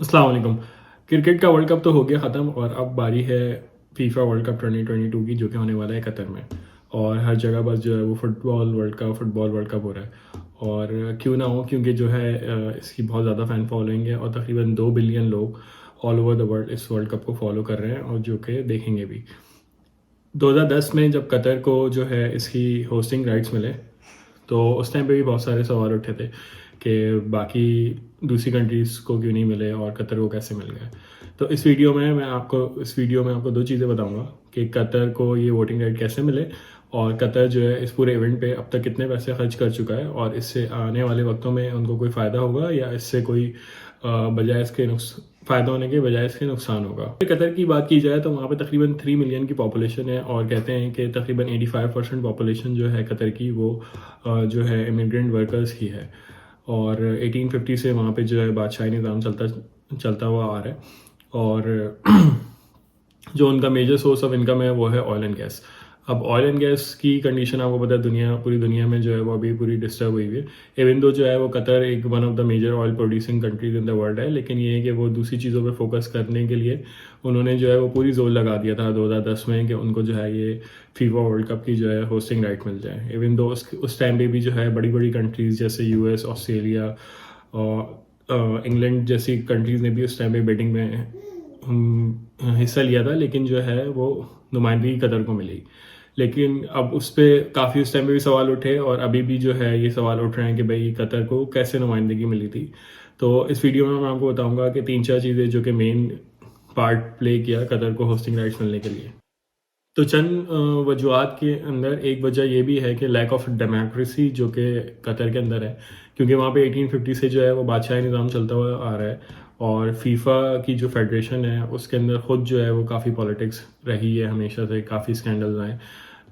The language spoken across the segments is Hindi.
अस्सलाम वालेकुम। क्रिकेट का वर्ल्ड कप तो हो गया ख़त्म और अब बारी है फीफा वर्ल्ड कप 2022 की, जो कि होने वाला है कतर में। और हर जगह बस जो है वो फुटबॉल वर्ल्ड कप हो रहा है। और क्यों ना हो, क्योंकि जो है इसकी बहुत ज़्यादा फ़ैन फॉलोइंग है और तकरीबन 2 बिलियन लोग ऑल ओवर द वर्ल्ड इस वर्ल्ड कप को फॉलो कर रहे हैं और जो कि देखेंगे भी। 2010 में जब कतर को जो है इसकी होस्टिंग राइट्स मिले, तो उस टाइम पे भी बहुत सारे सवाल उठे थे कि बाकी दूसरी कंट्रीज़ को क्यों नहीं मिले और कतर को कैसे मिल गए। तो इस वीडियो में आपको दो चीज़ें बताऊंगा कि कतर को ये वोटिंग राइट कैसे मिले और कतर जो है इस पूरे इवेंट पे अब तक कितने पैसे खर्च कर चुका है और इससे आने वाले वक्तों में उनको कोई फ़ायदा होगा या इससे कोई बजाय इसके फ़ायदा होने के बजाय इसके नुकसान होगा। कतर की बात की जाए तो वहाँ पे तकरीबन 3 मिलियन की पॉपुलेशन है और कहते हैं कि तकरीबन 85% पॉपुलेशन जो है कतर की वो जो है इमिग्रेंट वर्कर्स ही है। और 1850 से वहाँ पे जो है बादशाही निज़ाम चलता चलता हुआ आ रहा है। और जो उनका मेजर सोर्स ऑफ इनकम है वो है ऑयल एंड गैस। अब ऑयल एंड गैस की कंडीशन आपको पता है, पूरी दुनिया में जो है वो अभी पूरी डिस्टर्ब हुई हुई है। इवन दो जो है वो कतर एक one of the major oil producing countries in the world है, लेकिन ये है कि वो दूसरी चीज़ों पे फोकस करने के लिए उन्होंने जो है वो पूरी जोर लगा दिया था 2010 में कि उनको जो है ये फीफा वर्ल्ड कप की जो है होस्टिंग राइट मिल जाए। इवन दो उस टाइम पे भी जो है बड़ी बड़ी कंट्रीज़ जैसे यूएस, ऑस्ट्रेलिया और इंग्लैंड जैसी कंट्रीज़ ने भी उस टाइम पे बेटिंग में हिस्सा लिया था, लेकिन जो है वो नुमाइंदगी कतर को मिली। लेकिन अब उस पर काफ़ी उस टाइम पे भी सवाल उठे और अभी भी जो है ये सवाल उठ रहे हैं कि भाई कतर को कैसे नुमाइंदगी मिली थी। तो इस वीडियो में मैं आपको बताऊंगा कि 3-4 चीज़ें जो कि मेन पार्ट प्ले किया कतर को होस्टिंग राइट्स मिलने के लिए। तो चंद वजूहत के अंदर एक वजह ये भी है कि लैक ऑफ डेमोक्रेसी जो कि कतर के अंदर है, क्योंकि वहाँ पे 1850 से जो है वो बादशाही निज़ाम चलता हुआ आ रहा है। और फीफा की जो फेडरेशन है उसके अंदर ख़ुद जो है वो काफ़ी पॉलिटिक्स रही है हमेशा से, काफ़ी स्कैंडल्स आए।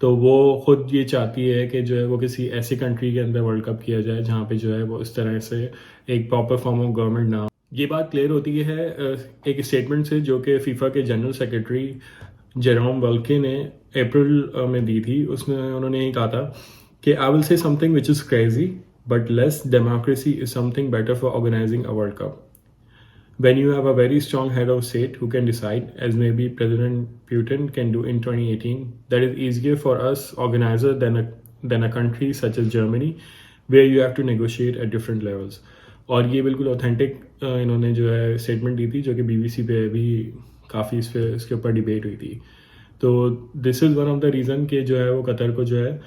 तो वो ख़ुद ये चाहती है कि जो है वो किसी ऐसी कंट्री के अंदर वर्ल्ड कप किया जाए जहाँ पे जो है वो इस तरह से एक प्रॉपर फॉर्म ऑफ गवर्नमेंट ना हो। ये बात क्लियर होती है एक स्टेटमेंट से जो कि फीफा के जनरल सेक्रेटरी जेरोम वल्के ने अप्रैल में दी थी। उसमें उन्होंने ये कहा था कि I will say something which is crazy but less democracy is something better for organizing a world cup. When you have a very strong head of state who can decide, as maybe President Putin can do in 2018, that is easier for us organizer than a country such as Germany, where you have to negotiate at different levels. और ये बिल्कुल ऑथेंटिक इन्होंने जो है स्टेटमेंट दी थी, जो कि बीबीसी पे भी काफ़ी इसके ऊपर डिबेट हुई थी। तो this is one of the reason कि जो है वो कतर को जो है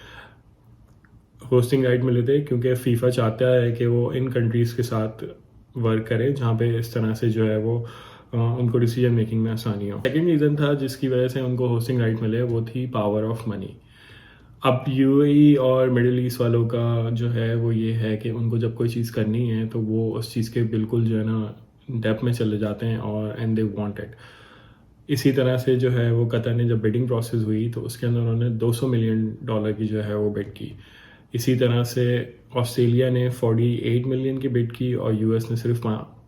होस्टिंग राइट मिले थे, क्योंकि फीफा चाहता है कि वो इन कंट्रीज़ के साथ वर्क करे जहाँ पे इस तरह से जो है वो उनको डिसीजन मेकिंग में आसानी हो। सेकेंड रीज़न था जिसकी वजह से उनको होस्टिंग राइट मिले, वो थी पावर ऑफ मनी। अब यूएई और मिडिल ईस्ट वालों का जो है वो ये है कि उनको जब कोई चीज़ करनी है तो वो उस चीज़ के बिल्कुल जो है ना डेप्थ में चले जाते हैं और एंड दे वांट इट। इसी तरह से जो है वो कतर ने जब बिडिंग प्रोसेस हुई तो उसके अंदर उन्होंने $200 मिलियन की जो है वो बिड की। इसी तरह से ऑस्ट्रेलिया ने 48 मिलियन की बिड की और यूएस ने सिर्फ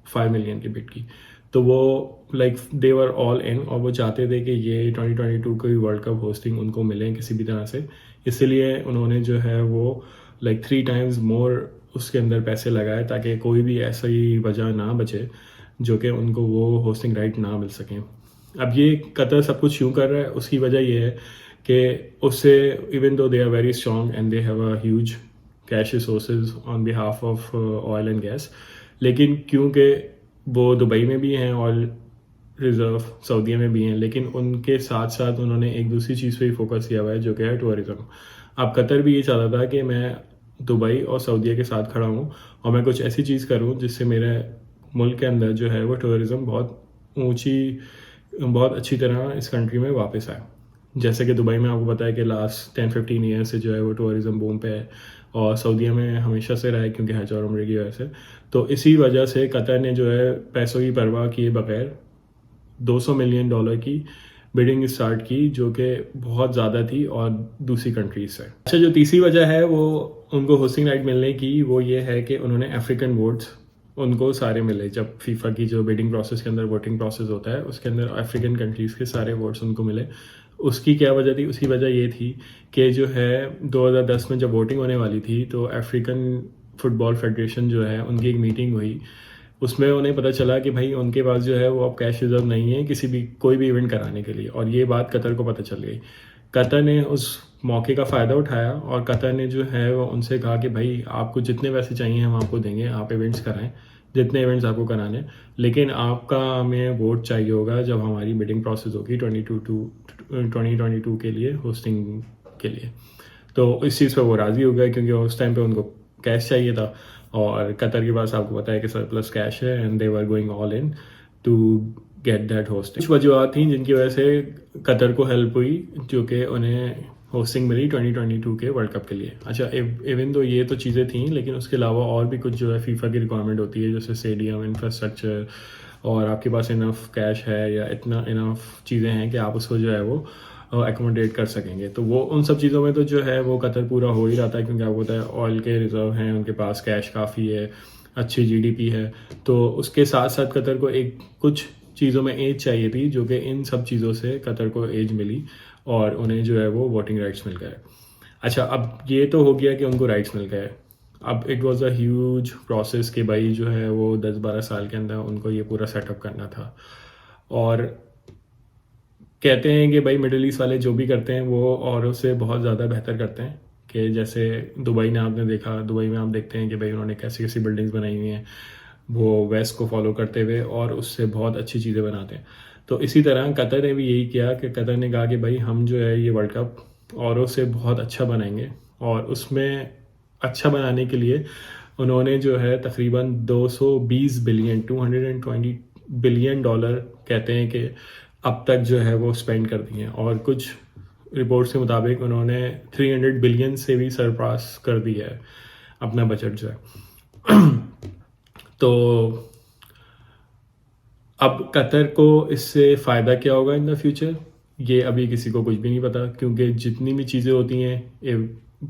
5 मिलियन की बिड की। तो वो like they were all in और वो चाहते थे कि ये 2022 की वर्ल्ड कप होस्टिंग उनको मिले किसी भी तरह से। इसलिए उन्होंने जो है वो लाइक 3 टाइम्स मोर उसके अंदर पैसे लगाए ताकि कोई भी ऐसी वजह ना बचे जो कि उनको वो होस्टिंग राइट ना मिल सकें। अब ये कतर सब कुछ यूँ कर रहा है, उसकी वजह ये है कि उससे even though they are very strong and they have a huge cash resources on behalf of oil and gas, लेकिन क्योंकि वो दुबई में भी हैं ऑयल रिजर्व, सऊदीया में भी हैं, लेकिन उनके साथ साथ उन्होंने एक दूसरी चीज़ पे ही फोकस किया हुआ है जो कि है टूरिज़्म। अब कतर भी ये चाहता था कि मैं दुबई और सऊदीया के साथ खड़ा हूँ और मैं कुछ ऐसी चीज़ करूँ जिससे मेरे मुल्क के अंदर जो है वो टूरिज़्म बहुत अच्छी तरह इस कंट्री में वापस आए। जैसे कि दुबई में आपको पता है कि लास्ट 10-15 ईयर से जो है वो टूरिज़्म बूम पे है और सऊदीया में हमेशा से रहा है क्योंकि हज और उम्रे की वजह से। तो इसी वजह से कतर ने जो है पैसों की परवाह किए बगैर $200 मिलियन की बिडिंग स्टार्ट की, जो कि बहुत ज़्यादा थी और दूसरी कंट्रीज से। अच्छा, जो तीसरी वजह है वो उनको होस्टिंग राइट मिलने की, वो ये है कि उन्होंने अफ्रीकन वोट्स उनको सारे मिले। जब फीफा की जो बिडिंग प्रोसेस के अंदर वोटिंग प्रोसेस होता है उसके अंदर अफ्रीकन कंट्रीज़ के सारे वोट्स उनको मिले। उसकी क्या वजह थी? उसकी वजह ये थी कि जो है 2010 में जब वोटिंग होने वाली थी तो अफ्रीकन फुटबॉल फेडरेशन जो है उनकी एक मीटिंग हुई उसमें उन्हें पता चला कि भाई उनके पास जो है वो अब कैश रिजर्व नहीं है किसी भी कोई भी इवेंट कराने के लिए, और ये बात कतर को पता चल गई। कतर ने उस मौके का फ़ायदा उठाया और कतर ने जो है वो उनसे कहा कि भाई आपको जितने पैसे चाहिए हम आपको देंगे, आप इवेंट्स कराएं, जितने इवेंट्स आपको कराने, लेकिन आपका हमें वोट चाहिए होगा जब हमारी बिडिंग प्रोसेस होगी 2022 के लिए, होस्टिंग के लिए। तो इस चीज़ पे वो राज़ी हो गए क्योंकि उस टाइम पे उनको कैश चाहिए था, और कतर के पास आपको पता है कि सरप्लस कैश है, and they were going all in to get that hosting. कुछ वजूहत थी जिनकी वजह से कतर को हेल्प हुई, जो कि उन्हें होस्टिंग मिली 2022 के वर्ल्ड कप के लिए। अच्छा, इवन तो ये तो चीज़ें थी, लेकिन उसके अलावा और भी कुछ जो है फीफा की रिक्वायरमेंट होती है, जैसे स्टेडियम इंफ्रास्ट्रक्चर, और आपके पास इनफ कैश है या इतना इनफ चीज़ें हैं कि आप उसको जो है वो एकोमोडेट कर सकेंगे। तो वो उन सब चीज़ों में तो जो है वो कतर पूरा हो ही रहता है, क्योंकि आपको पता है ऑयल के रिजर्व हैं, उनके पास कैश काफ़ी है, अच्छी जीडीपी है। तो उसके साथ साथ कतर को एक कुछ चीज़ों में एज चाहिए थी, जो कि इन सब चीज़ों से कतर को एज मिली और उन्हें जो है वो वोटिंग राइट्स मिल गए। अच्छा, अब ये तो हो गया कि उनको राइट्स मिल गए। अब it was a huge process कि भाई जो है वो 10-12 साल के अंदर उनको ये पूरा सेटअप करना था। और कहते हैं कि भाई मिडिल ईस्ट वाले जो भी करते हैं वो औरों से बहुत ज़्यादा बेहतर करते हैं। कि जैसे दुबई ने आपने देखा, दुबई में आप देखते हैं कि भाई उन्होंने कैसी कैसी बिल्डिंग्स बनाई हुई हैं, वो वेस्ट को फॉलो करते हुए, और उससे बहुत अच्छी चीज़ें बनाते हैं। तो इसी तरह कतर ने भी यही किया कि कतर ने कहा कि भाई हम जो है ये वर्ल्ड कप औरों से बहुत अच्छा बनाएंगे, और उसमें अच्छा बनाने के लिए उन्होंने जो है तकरीबन 220 बिलियन, $220 बिलियन कहते हैं कि अब तक जो है वो स्पेंड कर दिए हैं, और कुछ रिपोर्ट्स के मुताबिक उन्होंने 300 बिलियन से भी सरपास कर दिया है अपना बजट जो है। तो अब कतर को इससे फ़ायदा क्या होगा इन द फ्यूचर, ये अभी किसी को कुछ भी नहीं पता, क्योंकि जितनी भी चीज़ें होती हैं, ये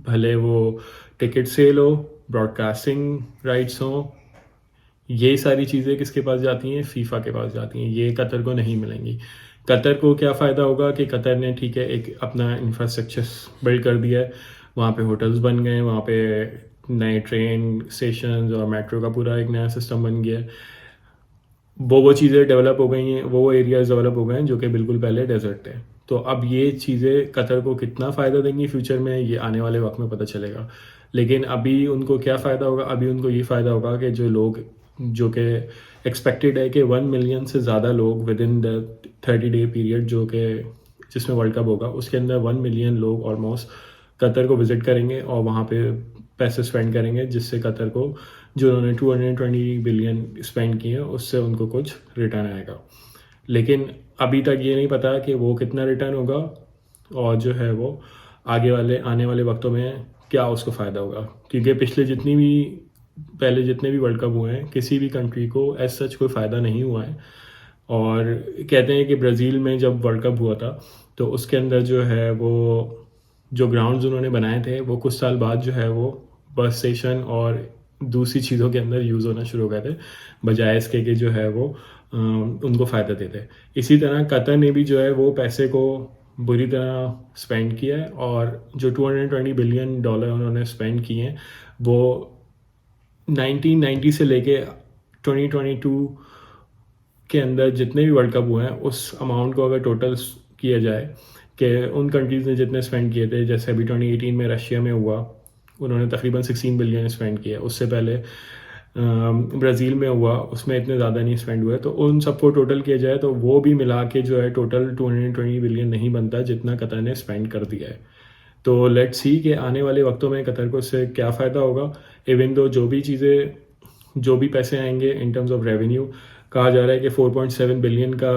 भले वो टिकट सेल हो, ब्रॉडकास्टिंग राइट्स हो, ये सारी चीज़ें किसके पास जाती हैं, फीफा के पास जाती हैं, ये कतर को नहीं मिलेंगी। कतर को क्या फ़ायदा होगा कि कतर ने ठीक है एक अपना इंफ्रास्ट्रक्चर बिल्ड कर दिया है, वहाँ पे होटल्स बन गए हैं, वहाँ पे नए ट्रेन स्टेशन और मेट्रो का पूरा एक नया सिस्टम बन गया है। वो चीज़ें डेवलप हो गई हैं, वो एरियाज़ डेवलप हो गए हैं जो कि बिल्कुल पहले डेजर्ट थे। तो अब ये चीज़ें कतर को कितना फ़ायदा देंगी फ्यूचर में, ये आने वाले वक्त में पता चलेगा। लेकिन अभी उनको क्या फ़ायदा होगा, अभी उनको ये फ़ायदा होगा कि जो लोग, जो कि एक्सपेक्टेड है कि 1 मिलियन से ज़्यादा लोग with in the 30 day period जो कि जिसमें वर्ल्ड कप होगा उसके अंदर 1 मिलियन लोग ऑलमोस्ट कतर को विज़िट करेंगे और वहाँ पे पैसे स्पेंड करेंगे, जिससे कतर को जो उन्होंने 220 बिलियन स्पेंड किए उससे उनको कुछ रिटर्न आएगा। लेकिन अभी तक ये नहीं पता कि वो कितना रिटर्न होगा, और जो है वो आने वाले वक्तों में क्या उसको फ़ायदा होगा, क्योंकि पहले जितने भी वर्ल्ड कप हुए हैं किसी भी कंट्री को एज सच कोई फ़ायदा नहीं हुआ है। और कहते हैं कि ब्राज़ील में जब वर्ल्ड कप हुआ था तो उसके अंदर जो है वो जो ग्राउंड्स उन्होंने बनाए थे वो कुछ साल बाद जो है वो बस स्टेशन और दूसरी चीज़ों के अंदर यूज़ होना शुरू हो गए थे, बजाय इसके कि जो है वो उनको फ़ायदा देते। इसी तरह कतर ने भी जो है वो पैसे को बुरी तरह स्पेंड किया है, और जो $220 बिलियन उन्होंने स्पेंड किए हैं वो 1990 से लेके 2022 के अंदर जितने भी वर्ल्ड कप हुए हैं उस अमाउंट को अगर टोटल किया जाए कि उन कंट्रीज़ ने जितने स्पेंड किए थे, जैसे अभी 2018 में रशिया में हुआ, उन्होंने तकरीबन 16 बिलियन स्पेंड किया। उससे पहले ब्राज़ील में हुआ, उसमें इतने ज़्यादा नहीं स्पेंड हुए। तो उन सबको टोटल किया जाए तो वो भी मिला के जो है टोटल 220 बिलियन नहीं बनता जितना कतर ने स्पेंड कर दिया है। तो लेट्स सी कि आने वाले वक्तों में कतर को इससे क्या फ़ायदा होगा। इवन दो जो भी पैसे आएंगे इन टर्म्स ऑफ रेवेन्यू, कहा जा रहा है कि 4.7 बिलियन का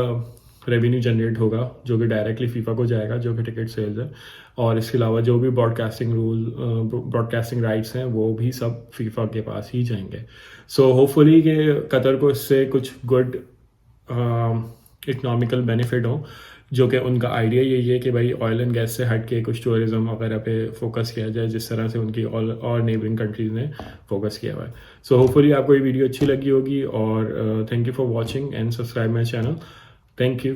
रेवेन्यू जनरेट होगा जो कि डायरेक्टली फीफा को जाएगा, जो कि टिकट सेल्स है। और इसके अलावा जो भी ब्रॉडकास्टिंग राइट्स हैं वो भी सब फीफा के पास ही जाएंगे। सो होपफुली कि कतर को इससे कुछ गुड इकनॉमिकल बेनिफिट हो, जो कि उनका आइडिया यही है कि भाई ऑयल एंड गैस से हट के कुछ टूरिज़्म वगैरह पे फोकस किया जाए, जिस तरह से उनकी और नेबरिंग कंट्रीज़ ने फोकस किया हुआ है। सो होपफुली आपको ये वीडियो अच्छी लगी होगी, और thank you for watching and subscribe my channel. Thank you.